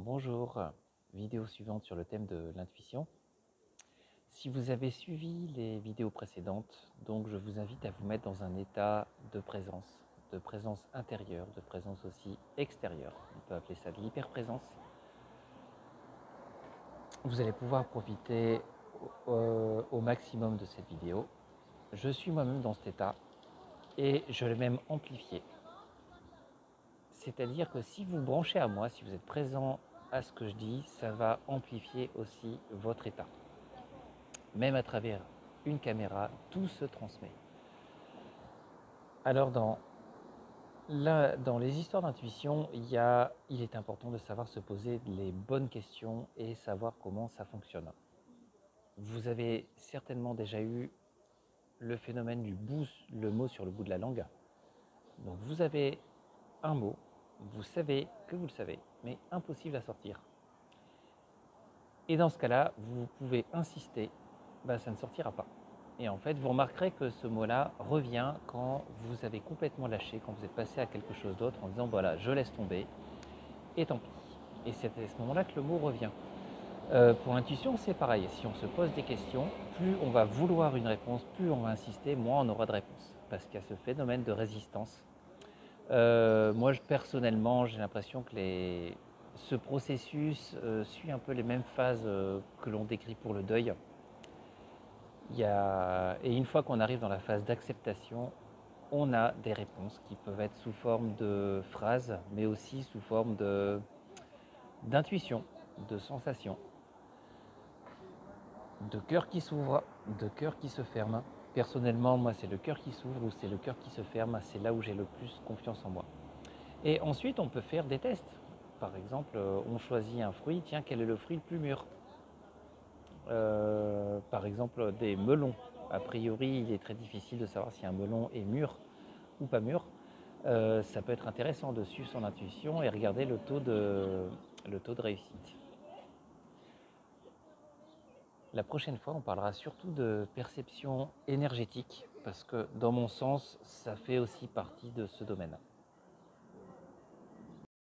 Bonjour, vidéo suivante sur le thème de l'intuition. Si vous avez suivi les vidéos précédentes, donc je vous invite à vous mettre dans un état de présence intérieure, de présence aussi extérieure. On peut appeler ça de l'hyperprésence. Vous allez pouvoir profiter au maximum de cette vidéo. Je suis moi-même dans cet état et je l'ai même amplifié. C'est-à-dire que si vous branchez à moi, si vous êtes présent à ce que je dis, ça va amplifier aussi votre état. Même à travers une caméra, tout se transmet. Alors dans les histoires d'intuition, il est important de savoir se poser les bonnes questions et savoir comment ça fonctionne. Vous avez certainement déjà eu le phénomène le mot sur le bout de la langue. Donc vous avez un mot, vous savez que vous le savez, mais impossible à sortir. Et dans ce cas-là, vous pouvez insister, ça ne sortira pas. Et en fait, vous remarquerez que ce mot-là revient quand vous avez complètement lâché, quand vous êtes passé à quelque chose d'autre en disant voilà, je laisse tomber et tant pis. Et c'est à ce moment-là que le mot revient. Pour l'intuition, c'est pareil. Si on se pose des questions, plus on va vouloir une réponse, plus on va insister, moins on aura de réponse. Parce qu'il y a ce phénomène de résistance. Moi, personnellement, j'ai l'impression que ce processus suit un peu les mêmes phases que l'on décrit pour le deuil. Et une fois qu'on arrive dans la phase d'acceptation, on a des réponses qui peuvent être sous forme de phrases, mais aussi sous forme d'intuition, de sensation, de cœur qui s'ouvre, de cœur qui se ferme. Personnellement, moi, c'est le cœur qui s'ouvre ou c'est le cœur qui se ferme, c'est là où j'ai le plus confiance en moi. Et ensuite, on peut faire des tests. Par exemple, on choisit un fruit, tiens, quel est le fruit le plus mûr? Par exemple, des melons. A priori, il est très difficile de savoir si un melon est mûr ou pas mûr. Ça peut être intéressant de suivre son intuition et regarder le taux de réussite. La prochaine fois, on parlera surtout de perception énergétique, parce que dans mon sens, ça fait aussi partie de ce domaine.